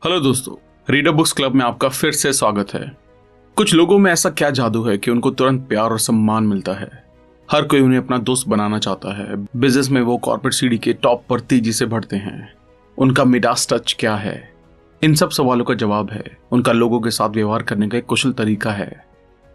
Hello दोस्तों, reader books club में आपका फिर से स्वागत है। कुछ लोगों में ऐसा क्या जादू है कि उनको तुरंत प्यार और सम्मान मिलता है। हर कोई उन्हें अपना दोस्त बनाना चाहता है। बिजनेस में वो कॉर्पोरेट सीढ़ी के टॉप पर तेजी से बढ़ते हैं। उनका मिडास टच क्या है? इन सब सवालों का जवाब है उनका लोगों के साथ व्यवहार करने का एक कुशल तरीका है।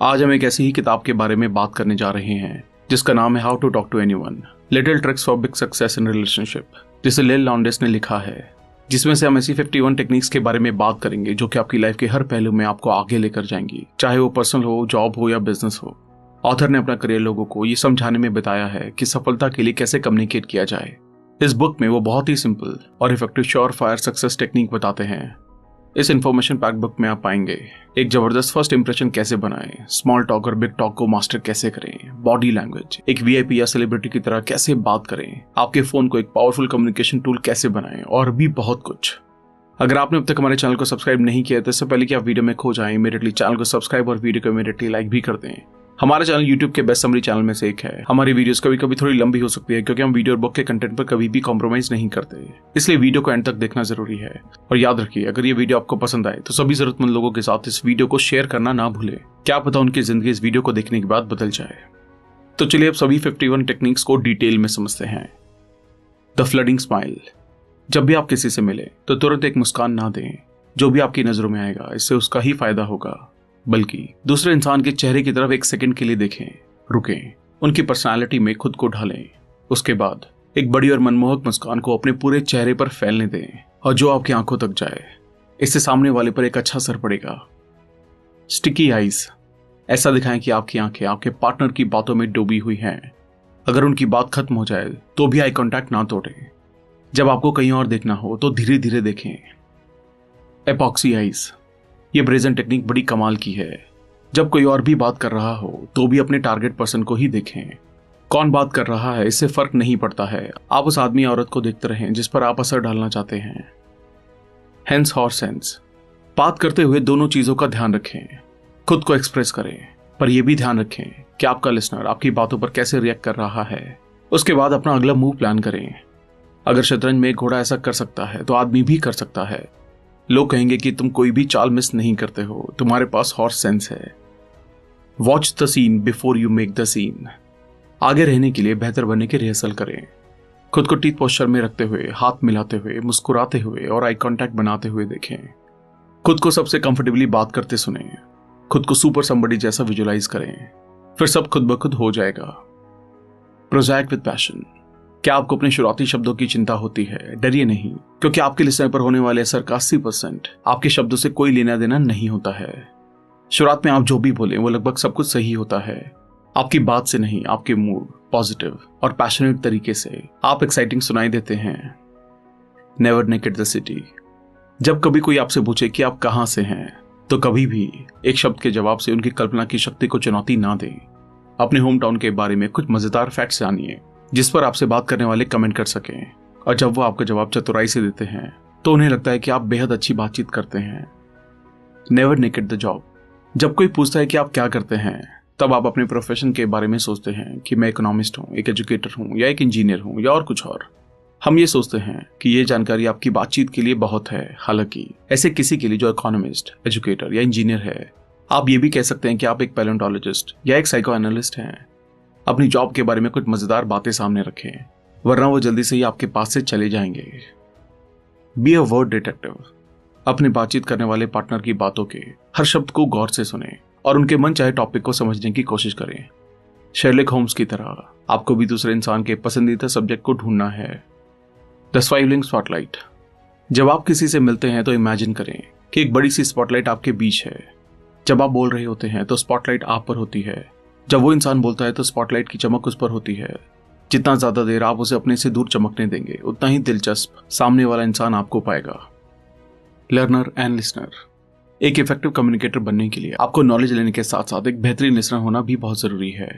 आज हम एक ऐसी ही किताब के बारे में बात करने जा रहे हैं जिसका नाम है how to talk to anyone, little tricks for big success in relationship, जिसे लेल लॉन्डेस ने लिखा है। जिसमें से हम ऐसी 51 टेक्निक्स के बारे में बात करेंगे जो कि आपकी लाइफ के हर पहलू में आपको आगे लेकर जाएंगी, चाहे वो पर्सनल हो, जॉब हो या बिजनेस हो। ऑथर ने अपना करियर लोगों को ये समझाने में बताया है कि सफलता के लिए कैसे कम्युनिकेट किया जाए। इस बुक में वो बहुत ही सिंपल और effective sure fire success technique बताते हैं। इस इन्फॉर्मेशन पैक बुक में आप पाएंगे एक जबरदस्त फर्स्ट इंप्रेशन कैसे बनाएं, स्मॉल टॉक और बिग टॉक को मास्टर कैसे करें, बॉडी लैंग्वेज, एक वीआईपी या सेलिब्रिटी की तरह कैसे बात करें, आपके फोन को एक पावरफुल कम्युनिकेशन टूल कैसे बनाएं और भी बहुत कुछ। अगर आपने अब तक हमारे चैनल को सब्सक्राइब नहीं किया तो इससे पहले कि आप वीडियो में खो जाएं, इमीडिएटली चैनल को सब्सक्राइब और वीडियो को इमीडिएटली लाइक भी कर दें। हमारा चैनल यूट्यूब के बेस्ट समरी चैनल में से एक है। हमारी वीडियोस कभी कभी थोड़ी लंबी हो सकती है क्योंकि हम वीडियो और बुक के कंटेंट पर कभी भी कॉम्प्रोमाइज नहीं करते, इसलिए वीडियो को एंड तक देखना जरूरी है। और याद रखिए, अगर ये वीडियो आपको पसंद आए तो सभी जरूरतमंद लोगों के साथ इस वीडियो को शेयर करना ना भूलें। क्या पता उनकी जिंदगी इस वीडियो को देखने के बाद बदल जाए। तो चलिए अब सभी 51 टेक्निक्स को डिटेल में समझते हैं। The flooding smile. जब भी आप किसी से मिले तो तुरंत एक मुस्कान ना दें। जो भी आपकी नजरों में आएगा इससे उसका ही फायदा होगा, बल्कि दूसरे इंसान के चेहरे की तरफ एक सेकंड के लिए देखें, रुकें, उनकी पर्सनालिटी में खुद को ढालें। उसके बाद एक बड़ी और मनमोहक मुस्कान को अपने पूरे चेहरे पर फैलने दें और जो आपकी आंखों तक जाए। इससे सामने वाले पर एक अच्छा असर पड़ेगा। Sticky eyes. ऐसा दिखाएं कि आपकी आंखें आपके पार्टनर की बातों में डूबी हुई हैं। अगर उनकी बात खत्म हो जाए तो भी आई कांटेक्ट ना तोड़ें। जब आपको कहीं और देखना हो तो धीरे धीरे देखें। Epoxy eyes. ये ब्रेजन टेक्निक बड़ी कमाल की है। जब कोई और भी बात कर रहा हो तो भी अपने टारगेट पर्सन को ही देखें। कौन बात कर रहा है इससे फर्क नहीं पड़ता है, आप उस आदमी या औरत को देखते रहें जिस पर आप असर डालना चाहते हैं। Hence horse sense. बात करते हुए दोनों चीजों का ध्यान रखें। खुद को एक्सप्रेस करें, पर यह भी ध्यान रखें कि आपका लिसनर आपकी बातों पर कैसे रिएक्ट कर रहा है। उसके बाद अपना अगला मूव प्लान करें। अगर शतरंज में एक घोड़ा ऐसा कर सकता है तो आदमी भी कर सकता है। लोग कहेंगे कि तुम कोई भी चाल मिस नहीं करते हो, तुम्हारे पास हॉर्स सेंस है। Watch the scene before you make the scene. आगे रहने के लिए बेहतर बनने की रिहर्सल करें। खुद को टीथ पोस्चर में रखते हुए, हाथ मिलाते हुए, मुस्कुराते हुए और आई कांटेक्ट बनाते हुए देखें। खुद को सबसे कंफर्टेबली बात करते सुने। खुद को सुपर समबडी जैसा विजुलाइज करें, फिर सब खुद ब खुद हो जाएगा। Project with passion. क्या आपको अपने शुरुआती शब्दों की चिंता होती है? डरिए नहीं, क्योंकि आपके लिसनर पर होने वाले असर का 80% आपके शब्दों से कोई लेना देना नहीं होता है। शुरुआत में आप जो भी बोले वो लगभग सब कुछ सही होता है। आपकी बात से नहीं, आपके मूड, पॉजिटिव और पैशनेट तरीके से आप एक्साइटिंग सुनाई देते हैं। Never naked the city. जब कभी कोई आपसे पूछे कि आप कहां से हैं तो कभी भी एक शब्द के जवाब से उनकी कल्पना की शक्ति को चुनौती ना दें। अपने होम टाउन के बारे में कुछ मजेदार फैक्ट्स जानिए जिस पर आपसे बात करने वाले कमेंट कर सकें, और जब वो आपका जवाब चतुराई से देते हैं तो उन्हें लगता है कि आप बेहद अच्छी बातचीत करते हैं। Never naked the job. जब कोई पूछता है कि आप क्या करते हैं तब आप अपने प्रोफेशन के बारे में सोचते हैं कि मैं इकोनॉमिस्ट हूँ, एक एजुकेटर हूँ या एक इंजीनियर हूँ या और कुछ और। हम ये सोचते हैं कि ये जानकारी आपकी बातचीत के लिए बहुत है। हालांकि ऐसे किसी के लिए जो इकोनॉमिस्ट, एजुकेटर या इंजीनियर है, आप ये भी कह सकते हैं कि आप एक पैलेंटोलॉजिस्ट या एक साइको एनालिस्ट हैं। अपनी जॉब के बारे में कुछ मजेदार बातें सामने रखें, वरना वो जल्दी से ही आपके पास से चले जाएंगे। Be a word detective. अपने बातचीत करने वाले पार्टनर की बातों के हर शब्द को गौर से सुने और उनके मन चाहे टॉपिक को समझने की कोशिश करें। शेरलॉक होम्स की तरह आपको भी दूसरे इंसान के पसंदीदा सब्जेक्ट को ढूंढना है। The spoiling spotlight. जब आप किसी से मिलते हैं तो इमेजिन करें कि एक बड़ी सी स्पॉटलाइट आपके बीच है। जब आप बोल रहे होते हैं तो स्पॉटलाइट आप पर होती है। जब वो इंसान बोलता है तो स्पॉटलाइट की चमक उस पर होती है। जितना ज्यादा देर आप उसे अपने से दूर चमकने देंगे उतना ही दिलचस्प सामने वाला इंसान आपको पाएगा। Learner and listener. एक इफेक्टिव कम्युनिकेटर बनने के लिए आपको नॉलेज लेने के साथ साथ एक बेहतरीन लिसनर होना भी बहुत जरूरी है।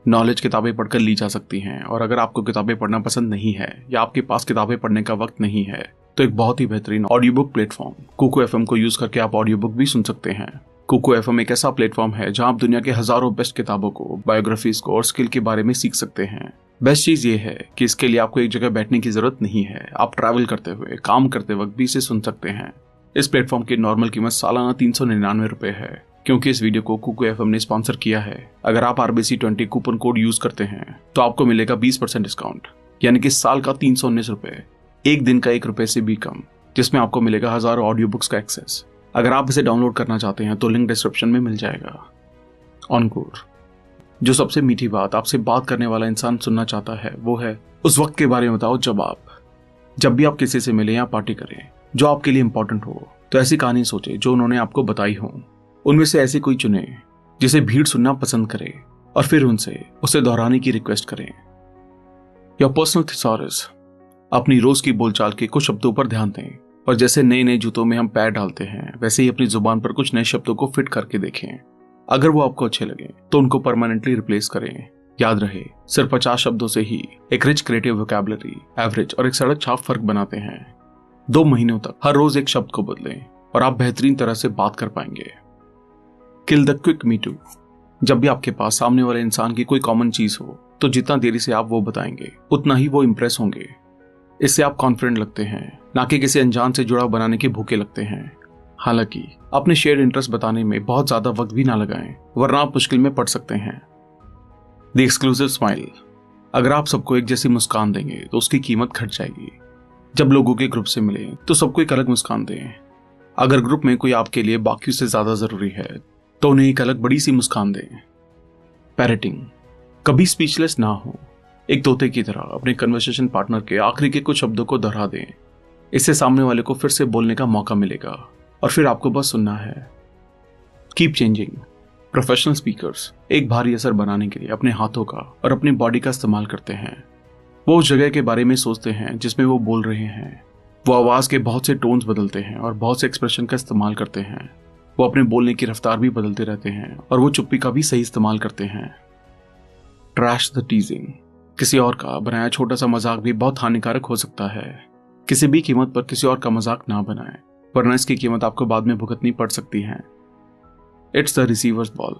नॉलेज किताबें पढ़कर ली जा सकती हैं, और अगर आपको किताबें पढ़ना पसंद नहीं है या आपके पास किताबें पढ़ने का वक्त नहीं है तो एक बहुत ही बेहतरीन audio book platform Kuku FM को यूज करके आप ऑडियो बुक भी सुन सकते हैं। कुकू एफएम एक ऐसा प्लेटफॉर्म है जहां आप दुनिया के हजारों बेस्ट किताबों को, बायोग्राफीज को और स्किल के बारे में सीख सकते हैं। बेस्ट चीज ये है कि इसके लिए आपको एक जगह बैठने की जरूरत नहीं है। आप ट्रैवल करते हुए, काम करते वक्त भी इसे सुन सकते हैं। इस प्लेटफॉर्म की नॉर्मल कीमत सालाना 399 रुपए है। क्योंकि इस वीडियो को कुकू एफएम ने स्पॉन्सर किया है, अगर आप RBC20 कूपन कोड यूज करते हैं तो आपको मिलेगा 20% डिस्काउंट, यानी कि साल का 319 रुपए, एक दिन का 1 रुपए से भी कम, जिसमें आपको मिलेगा हजारों ऑडियो बुक्स का एक्सेस। अगर आप इसे डाउनलोड करना चाहते हैं तो लिंक डिस्क्रिप्शन में मिल जाएगा। ऑनकोर, जो सबसे मीठी बात आपसे बात करने वाला इंसान सुनना चाहता है वो है उस वक्त के बारे में बताओ जब भी आप किसी से मिले या पार्टी करें जो आपके लिए इंपॉर्टेंट हो, तो ऐसी कहानी सोचे जो उन्होंने आपको बताई हो। उनमें से ऐसी कोई चुने जिसे भीड़ सुनना पसंद करे और फिर उसे दोहराने की रिक्वेस्ट करें। योर पर्सनल थिसॉरस, अपनी रोज की बोलचाल के कुछ शब्दों पर ध्यान दें और जैसे नए नए जूतों में हम पैर डालते हैं वैसे ही अपनी जुबान पर कुछ नए शब्दों को फिट करके देखें। अगर वो आपको अच्छे लगे तो उनको परमानेंटली रिप्लेस करें। याद रहे, सिर्फ 50 शब्दों से ही एक रिच क्रिएटिव वोकैबुलरी, एवरेज और एक सड़क छाप फर्क बनाते हैं। 2 महीनों तक हर रोज एक शब्द को बदलें और आप बेहतरीन तरह से बात कर पाएंगे। Kill the quick me too, जब भी आपके पास सामने वाले इंसान की कोई कॉमन चीज हो तो जितना देरी से आप वो बताएंगे उतना ही वो इंप्रेस होंगे। इससे आप कॉन्फिडेंट लगते हैं, ना कि किसी अनजान से जुड़ाव बनाने के भूखे लगते हैं। हालांकि अपने शेयर्ड इंटरेस्ट बताने में बहुत ज्यादा वक्त भी ना लगाएं, वरना आप मुश्किल में पड़ सकते हैं। द एक्सक्लूसिव स्माइल, अगर आप सबको एक जैसी मुस्कान देंगे तो उसकी कीमत घट जाएगी। जब लोगों के ग्रुप से मिले तो सबको एक अलग मुस्कान दें। अगर ग्रुप में कोई आपके लिए बाकियों से ज्यादा जरूरी है तो उन्हें एक अलग बड़ी सी मुस्कान दें। पैरेटिंग, कभी स्पीचलेस ना हो, एक तोते की तरह अपने कन्वर्सेशन पार्टनर के आखिरी के कुछ शब्दों को दोहरा दें। इससे सामने वाले को फिर से बोलने का मौका मिलेगा और फिर आपको बस सुनना है। कीप चेंजिंग, प्रोफेशनल स्पीकर्स एक भारी असर बनाने के लिए अपने हाथों का और अपनी बॉडी का इस्तेमाल करते हैं। वो उस जगह के बारे में सोचते हैं जिसमें वो बोल रहे हैं। वो आवाज के बहुत से टोन्स बदलते हैं और बहुत से एक्सप्रेशन का इस्तेमाल करते हैं। वो अपने बोलने की रफ्तार भी बदलते रहते हैं और वो चुप्पी का भी सही इस्तेमाल करते हैं। ट्रैश द टीजिंग, किसी और का बनाया छोटा सा मजाक भी बहुत हानिकारक हो सकता है। किसी भी कीमत पर किसी और का मजाक ना बनाएं, वरना इसकी कीमत आपको बाद में भुगतनी पड़ सकती है। इट्स द रिसीवर्स बॉल,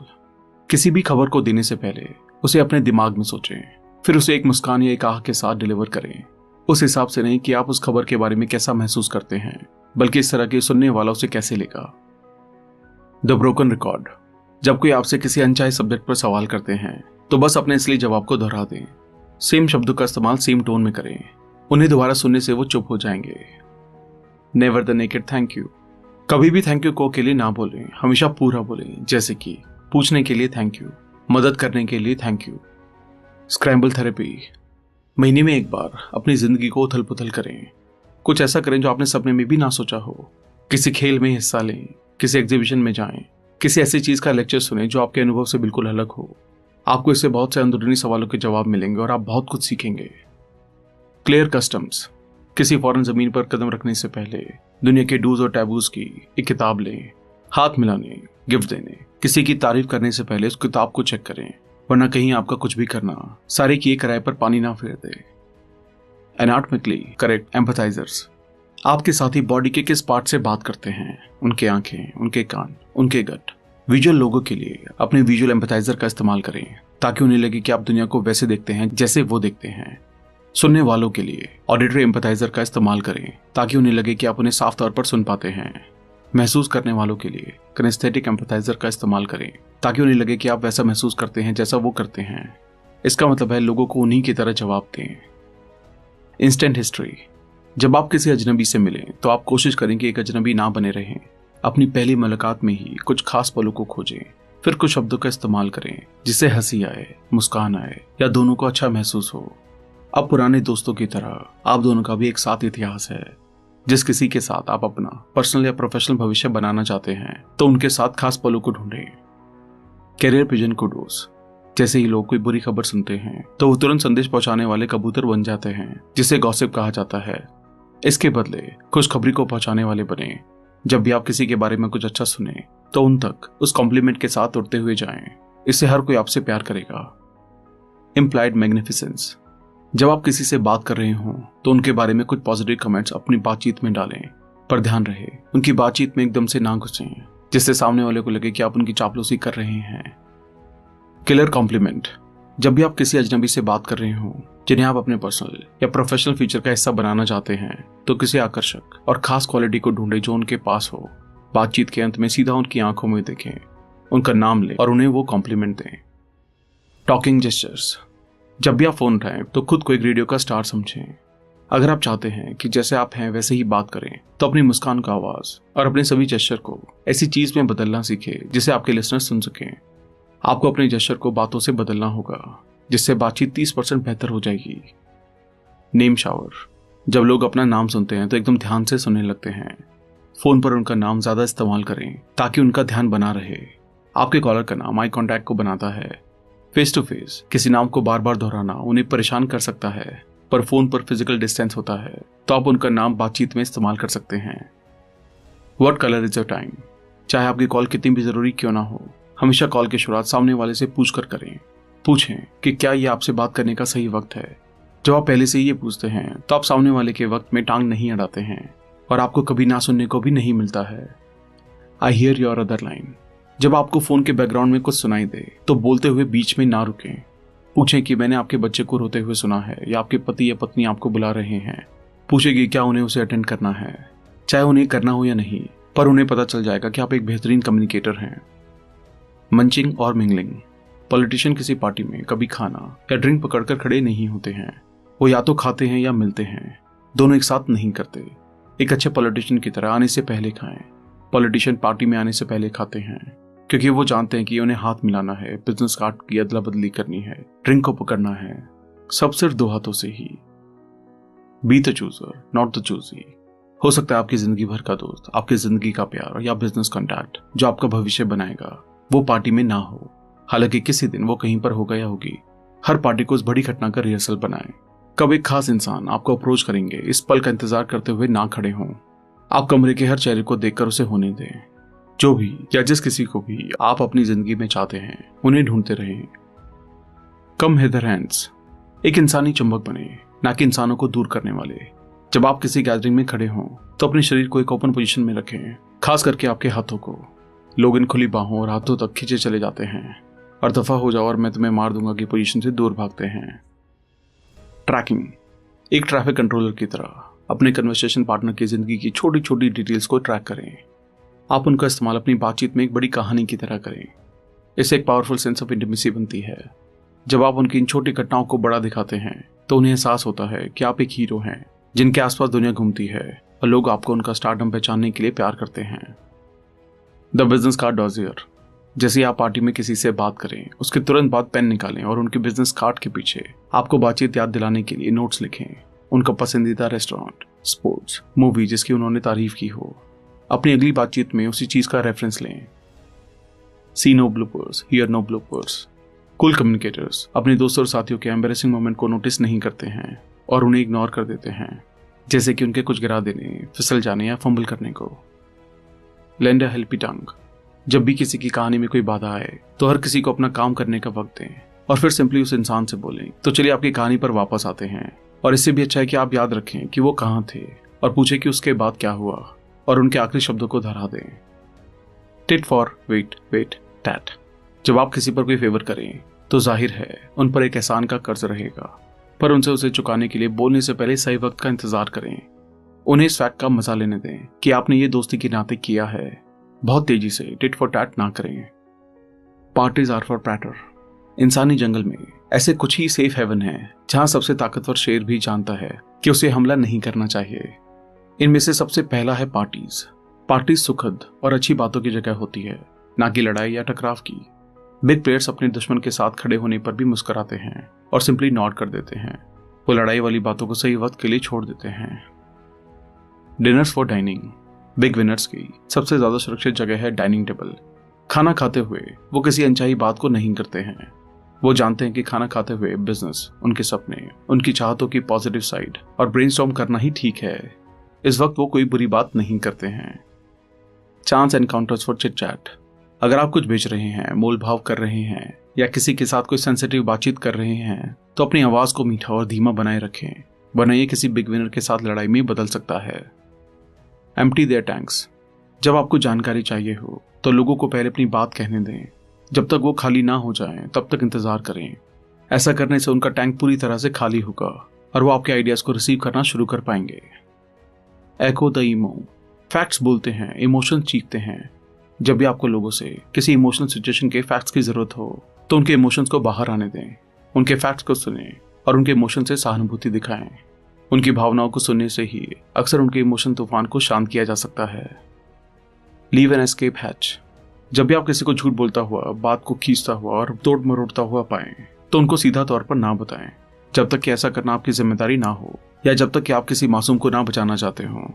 किसी भी खबर को देने से पहले उसे अपने दिमाग में सोचें, फिर उसे एक मुस्कान या एक आह के साथ डिलीवर करें। उस हिसाब से नहीं कि आप उस खबर के बारे में कैसा महसूस करते हैं, बल्कि इस तरह के सुनने वाला उसे कैसे लेगा। द ब्रोकन रिकॉर्ड, जब कोई आपसे किसी अनचाहे सब्जेक्ट पर सवाल करते हैं तो बस अपने असली जवाब को दोहरा दें। सेम शब्दों का इस्तेमाल सेम टोन में करें, उन्हें दोबारा सुनने से वो चुप हो जाएंगे। Never the naked thank you, कभी भी थैंक यू को के लिए ना बोलें, हमेशा पूरा बोलें, जैसे कि पूछने के लिए थैंक यू, मदद करने के लिए थैंक यू। स्क्रैम्बल थेरेपी, महीने में एक बार अपनी जिंदगी को उथल पुथल करें। कुछ ऐसा करें जो आपने सपने में भी ना सोचा हो। किसी खेल में हिस्सा लें, किसी एग्जीबिशन में जाएं, किसी ऐसी चीज का लेक्चर सुने जो आपके अनुभव से बिल्कुल अलग हो। आपको इससे बहुत से अंदरूनी सवालों के जवाब मिलेंगे और आप बहुत कुछ सीखेंगे। क्लियर कस्टम्स, किसी फॉरेन जमीन पर कदम रखने से पहले दुनिया के डूज और टैबूज की एक किताब लें। हाथ मिलाने, गिफ्ट देने, किसी की तारीफ करने से पहले उस किताब को चेक करें, वरना कहीं आपका कुछ भी करना सारे किए किराए पर पानी ना फेर दे। एनाटॉमिकली करेक्ट एम्पैथाइजर्स, आपके साथी बॉडी के किस पार्ट से बात करते हैं, उनके आंखें, उनके कान, उनके गट। विजुअल लोगों के लिए अपने विजुअल एम्पैथाइजर का इस्तेमाल करें ताकि उन्हें लगे कि आप दुनिया को वैसे देखते हैं जैसे वो देखते हैं। सुनने वालों के लिए ऑडिटरी एम्पैथाइजर का इस्तेमाल करें ताकि उन्हें लगे कि आप उन्हें साफ तौर पर सुन पाते हैं। महसूस करने वालों के लिए किनेस्थेटिक एम्पैथाइजर का इस्तेमाल करें ताकि उन्हें लगे कि आप वैसा महसूस करते हैं जैसा वो करते हैं। इसका मतलब है लोगों को उन्हीं की तरह जवाब दें। इंस्टेंट हिस्ट्री, जब आप किसी अजनबी से मिलें तो आप कोशिश करें कि एक अजनबी ना बने रहें। अपनी पहली मुलाकात में ही कुछ खास पलों को खोजें, फिर कुछ शब्दों का इस्तेमाल करें जिससे हंसी आए, मुस्कान आए या दोनों को अच्छा महसूस हो। अब पुराने दोस्तों की तरह आप दोनों का भी एक साथ इतिहास है। जिस किसी के साथ आप अपना पर्सनल या प्रोफेशनल भविष्य बनाना चाहते हैं तो उनके साथ खास पलों को ढूंढें। कैरियर पिजन कुडोस, जैसे ही लोग कोई बुरी खबर सुनते हैं तो वो तुरंत संदेश पहुंचाने वाले कबूतर बन जाते हैं, जिसे गॉसिप कहा जाता है। इसके बदले खुशखबरी को पहुंचाने वाले बने। जब भी आप किसी के बारे में कुछ अच्छा सुने तो उन तक उस कॉम्प्लीमेंट के साथ उड़ते हुए जाएं। इससे हर कोई आपसे प्यार करेगा। इम्प्लाइड मैग्निफिसेंस, जब आप किसी से बात कर रहे हों तो उनके बारे में कुछ पॉजिटिव कमेंट्स अपनी बातचीत में डालें, पर ध्यान रहे उनकी बातचीत में एकदम से ना घुसें, जिससे सामने वाले को लगे कि आप उनकी चापलूसी कर रहे हैं। किलर कॉम्प्लीमेंट, जब भी आप किसी अजनबी से बात कर रहे हो जिन्हें आप अपने पर्सनल या प्रोफेशनल फीचर का हिस्सा बनाना चाहते हैं, तो किसी आकर्षक और खास क्वालिटी को ढूंढे जो उनके पास हो। बातचीत के अंत में सीधा उनकी आंखों में देखें, उनका नाम लें और उन्हें वो कॉम्प्लीमेंट दें। Talking gestures. जब भी आप फोन उठाएं तो खुद को एक रेडियो का स्टार समझें। अगर आप चाहते हैं कि जैसे आप हैं वैसे ही बात करें, तो अपनी मुस्कान का आवाज और अपने सभी जेस्चर को ऐसी चीज में बदलना सीखें जिसे आपके लिसनर सुन सकें। आपको अपने जेस्चर को बातों से बदलना होगा, जिससे बातचीत 30% बेहतर हो जाएगी। Name shower. जब लोग अपना नाम सुनते हैं तो एकदम ध्यान से सुनने लगते हैं। फोन पर उनका नाम ज्यादा इस्तेमाल करें ताकि उनका ध्यान बना रहे। आपके कॉलर का नाम आई कांटेक्ट को बनाता है। फेस टू फेस किसी नाम को बार बार दोहराना उन्हें परेशान कर सकता है, पर फोन पर फिजिकल डिस्टेंस होता है तो आप उनका नाम बातचीत में इस्तेमाल कर सकते हैं। What colour is your time. चाहे आपकी कॉल कितनी भी जरूरी क्यों ना हो, हमेशा कॉल की शुरुआत सामने वाले से पूछ कर करें। पूछें कि क्या ये आपसे बात करने का सही वक्त है। जब आप पहले से ही ये पूछते हैं तो आप सामने वाले के वक्त में टांग नहीं अड़ाते हैं और आपको कभी ना सुनने को भी नहीं मिलता है। I hear your other line. जब आपको फोन के बैकग्राउंड में कुछ सुनाई दे तो बोलते हुए बीच में ना रुकें। पूछें कि मैंने आपके बच्चे को रोते हुए सुना है, या आपके पति या पत्नी आपको बुला रहे हैं। पूछें कि क्या उन्हें उसे अटेंड करना है। चाहे उन्हें करना हो या नहीं, पर उन्हें पता चल जाएगा कि आप एक बेहतरीन कम्युनिकेटर हैं। मंचिंग और मिंगलिंग। पॉलिटिशियन किसी पार्टी में कभी खाना या ड्रिंक पकड़कर खड़े नहीं होते हैं। वो या तो खाते हैं या मिलते हैं, दोनों एक साथ नहीं करते। एक अच्छे पॉलिटिशियन की तरह आने से पहले खाएं। पॉलिटिशियन पार्टी में आने से पहले खाते हैं क्योंकि वो जानते हैं कि उन्हें हाथ मिलाना है, बिजनेस कार्ड की अदला बदली करनी है, ड्रिंक को पकड़ना है, सब सिर्फ 2 हाथों से ही। Be the chooser not the choosy. हो सकता है आपकी जिंदगी भर का दोस्त, आपकी जिंदगी का प्यार या बिजनेस कॉन्टैक्ट जो आपका भविष्य बनाएगा, वो पार्टी में ना हो। हालांकि किसी दिन वो कहीं पर होगा या होगी। हर पार्टी को उस बड़ी घटना का रिहर्सल बनाएं। कब एक खास इंसान आपको अप्रोच करेंगे, इस पल का इंतजार करते हुए ना खड़े हों। आप कमरे के हर चेहरे को देखकर उसे होने दें। जो भी या जिस किसी को भी आप अपनी जिंदगी में चाहते हैं, उन्हें ढूंढते रहें। कम हिदर हैंड्स। एक इंसानी चुंबक बने, ना कि इंसानों को दूर करने वाले। जब आप किसी गैदरिंग में खड़े हों तो अपने शरीर को एक ओपन पोजीशन में रखें, खास करके आपके हाथों को। लोग इन खुली बाहों और हाथों तक खींचे चले जाते हैं और दफा हो जाओ और मैं तुम्हें मार दूंगा की पोजीशन से दूर भागते हैं। ट्रैकिंग। एक ट्रैफिक कंट्रोलर की तरह अपने कन्वर्सेशन पार्टनर की जिंदगी की छोटी छोटी डिटेल्स को ट्रैक करें। आप उनका इस्तेमाल अपनी बातचीत में एक बड़ी कहानी की तरह करें। इससे एक पावरफुल सेंस ऑफ इंटीमेसी बनती है। जब आप उनकी इन छोटी घटनाओं को बड़ा दिखाते हैं तो उन्हें एहसास होता है कि आप एक हीरो हैं जिनके आसपास दुनिया घूमती है और लोग आपको उनका स्टारडम पहचानने के लिए प्यार करते हैं। The business card dossier. जैसे आप पार्टी में किसी से बात करें, उसके तुरंत बाद पेन निकालें और उनके बिजनेस कार्ड के पीछे आपको बातचीत याद दिलाने के लिए नोट्स लिखें। उनका पसंदीदा रेस्टोरेंट, स्पोर्ट्स, मूवी जिसकी उन्होंने तारीफ की हो। अपनी अगली बातचीत में उसी चीज का रेफरेंस लें। See no bloopers, here no bloopers. Cool communicators अपने दोस्तों और साथियों के एम्बैरेसिंग मोमेंट को नोटिस नहीं करते हैं और उन्हें इग्नोर कर देते हैं, जैसे कि उनके कुछ गिरा देने, फिसल जाने या फंबल करने को। लेंड अ हेल्पी टंग। जब भी किसी की कहानी में कोई बाधा आए तो हर किसी को अपना काम करने का वक्त दें और फिर सिंपली उस इंसान से बोलें, तो चलिए आपकी कहानी पर वापस आते हैं। और इससे भी अच्छा है कि आप याद रखें कि वो कहाँ थे और पूछें कि उसके बाद क्या हुआ और उनके आखिरी शब्दों को दोहरा दें। Tit for wait wait tat. जब आप किसी पर कोई फेवर करें तो जाहिर है उन पर एक एहसान का कर्ज रहेगा, पर उनसे उसे चुकाने के लिए बोलने से पहले सही वक्त का इंतजार करें। उन्हें इस फैक्ट का मजा लेने दें कि आपने ये दोस्ती के नाते किया है। बहुत तेजी से टिट फॉर टैट ना करें। Parties are for prater. इंसानी जंगल में ऐसे कुछ ही सेफ हेवन है जहां सबसे ताकतवर शेर भी जानता है कि उसे हमला नहीं करना चाहिए। इनमें से सबसे पहला है पार्टीज। पार्टीज सुखद और अच्छी बातों की जगह होती है, ना कि लड़ाई या टकराव की। बिग प्लेयर्स अपने दुश्मन के साथ खड़े होने पर भी मुस्कुराते हैं और सिंपली नॉड कर देते हैं। वो लड़ाई वाली बातों को सही वक्त के लिए छोड़ देते हैं। Dinners for dining. Big winners की सबसे ज्यादा सुरक्षित जगह है डाइनिंग टेबल। खाना खाते हुए वो किसी अनचाही बात को नहीं करते हैं। वो जानते हैं कि खाना खाते हुए बिजनेस, उनके सपने, उनकी चाहतों की पॉजिटिव साइड और ब्रेनस्टॉर्म करना ही ठीक है। इस वक्त वो कोई बुरी बात नहीं करते हैं। Chance encounters for chit chat. अगर आप कुछ बेच रहे हैं, मोल भाव कर रहे हैं या किसी के साथ कोई सेंसिटिव बातचीत कर रहे हैं तो अपनी आवाज को मीठा और धीमा बनाए रखें, वरना ये किसी बिग विनर के साथ लड़ाई में बदल सकता है। Empty their tanks. जब आपको जानकारी चाहिए हो तो लोगों को पहले अपनी बात कहने दें। जब तक वो खाली ना हो जाएं, तब तक इंतजार करें। ऐसा करने से उनका टैंक पूरी तरह से खाली होगा और वो आपके आइडियाज को रिसीव करना शुरू कर पाएंगे। एको द इमो। फैक्ट्स बोलते हैं, इमोशंस चीखते हैं। जब भी आपको लोगों से किसी इमोशनल सिचुएशन के फैक्ट्स की जरूरत हो तो उनके इमोशंस को बाहर आने दें, उनके फैक्ट्स को सुनें और उनके इमोशन से सहानुभूति दिखाएं। उनकी भावनाओं को सुनने से ही अक्सर उनके इमोशन तूफान को शांत किया जा सकता है। Leave an escape hatch. जब भी आप किसी को झूठ बोलता हुआ, बात को खींचता हुआ और तोड़ मरोड़ता हुआ पाएं तो उनको सीधा तौर पर ना बताएं। जब तक कि ऐसा करना आपकी जिम्मेदारी ना हो या जब तक कि आप किसी मासूम को ना बचाना चाहते हो,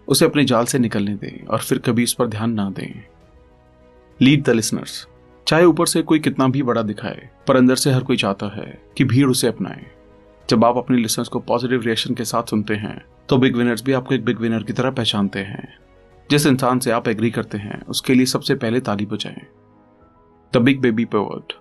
उसे अपने जाल से निकलने दें और फिर कभी इस पर ध्यान ना दें। Lead the listeners. चाहे ऊपर से कोई कितना भी बड़ा दिखाए, पर अंदर से हर कोई चाहता है कि भीड़ उसे अपनाए। जब आप अपने लिसनर्स को पॉजिटिव रिएक्शन के साथ सुनते हैं तो बिग विनर्स भी आपको एक बिग विनर की तरह पहचानते हैं। जिस इंसान से आप एग्री करते हैं उसके लिए सबसे पहले ताली बजाएं। The big baby pivot.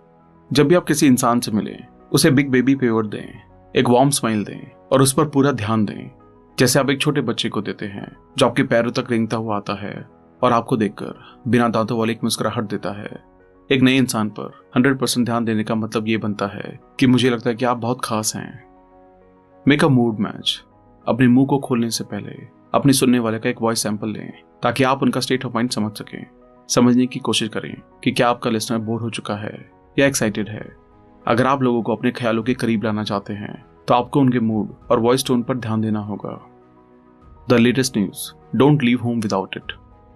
जब भी आप किसी इंसान से मिलें, उसे बिग बेबी पिवट दें, एक वार्म स्माइल दें और उस पर पूरा ध्यान दें, जैसे आप एक छोटे बच्चे को देते हैं जो आपके पैरों तक रेंगता हुआ आता है और आपको देखकर बिना दांतों वाली एक मुस्कुराहट देता है। एक नए इंसान पर 100% ध्यान देने का मतलब ये बनता है कि मुझे लगता है कि आप बहुत खास हैं। Make a mood match. अपने मुंह को खोलने से पहले अपने सुनने वाले का एक वॉइस सैंपल लें ताकि आप उनका स्टेट ऑफ माइंड समझ सकें। समझने की कोशिश करें कि क्या आपका लिसनर बोर हो चुका है या एक्साइटेड है। अगर आप लोगों को अपने ख्यालों के करीब लाना चाहते हैं तो आपको उनके मूड और वॉइस टोन पर ध्यान देना होगा। The latest news. Don't leave home without it.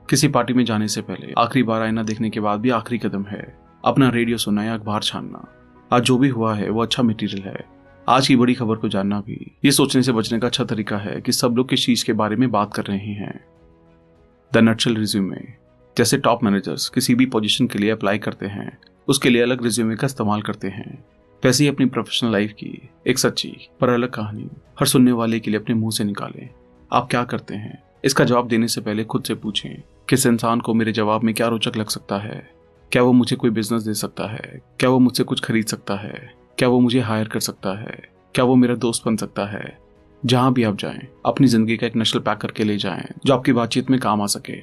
किसी पार्टी में जाने से पहले आखिरी बार आईना देखने के बाद भी आखिरी कदम है अपना रेडियो सुनना या अखबार छानना। आज जो भी हुआ है वो अच्छा मटेरियल है। आज की बड़ी खबर को जानना भी ये सोचने से बचने का अच्छा तरीका है कि सब लोग किस चीज के बारे में बात कर रहे हैं। The nutshell resume. जैसे टॉप मैनेजर्स किसी भी पोजीशन के लिए अप्लाई करते हैं, उसके लिए अलग रिज्यूमे का इस्तेमाल करते हैं, वैसे ही अपनी प्रोफेशनल लाइफ की एक सच्ची पर अलग कहानी हर सुनने वाले के लिए अपने मुंह से निकालें। आप क्या करते हैं, इसका जवाब देने से पहले खुद से पूछें, किस इंसान को मेरे जवाब में क्या रोचक लग सकता है? क्या वो मुझे कोई बिजनेस दे सकता है? क्या वो मुझसे कुछ खरीद सकता है? क्या वो मुझे हायर कर सकता है? क्या वो मेरा दोस्त बन सकता है? जहां भी आप जाएं, अपनी जिंदगी का एक नशल पैक करके ले जाएं जो आपकी बातचीत में काम आ सके।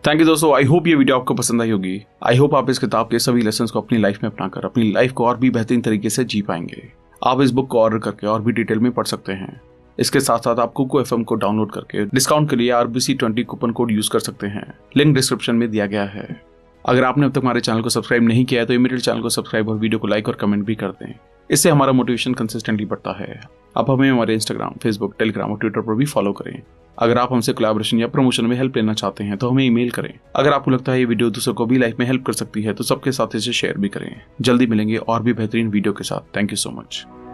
थैंक यू दोस्तों। आई होप ये वीडियो आपको पसंद आई होगी। आई होप आप इस किताब के सभी लेसन्स को अपनी लाइफ में अपनाकर अपनी लाइफ को और भी बेहतरीन तरीके से जी पाएंगे। आप इस बुक को ऑर्डर करके और भी डिटेल में पढ़ सकते हैं। इसके साथ साथ आप कुको एफएम को डाउनलोड करके डिस्काउंट के लिए RBC20 कूपन कोड यूज कर सकते हैं। लिंक डिस्क्रिप्शन में दिया गया है। अगर आपने अब तक हमारे चैनल को सब्सक्राइब नहीं किया है तो इमीडिएट चैनल को सब्सक्राइब और वीडियो को लाइक और कमेंट भी कर दें। इससे हमारा मोटिवेशन कंसिस्टेंटली बढ़ता है। आप हमें हमारे इंस्टाग्राम, फेसबुक, टेलीग्राम और ट्विटर पर भी फॉलो करें। अगर आप हमसे कोलैबोरेशन या प्रमोशन में हेल्प लेना चाहते हैं तो हमें ईमेल करें। अगर आपको लगता है ये वीडियो दूसरों को भी लाइफ में हेल्प कर सकती है तो सबके साथ इसे शेयर भी करें। जल्दी मिलेंगे और भी बेहतरीन वीडियो के साथ। Thank you so much.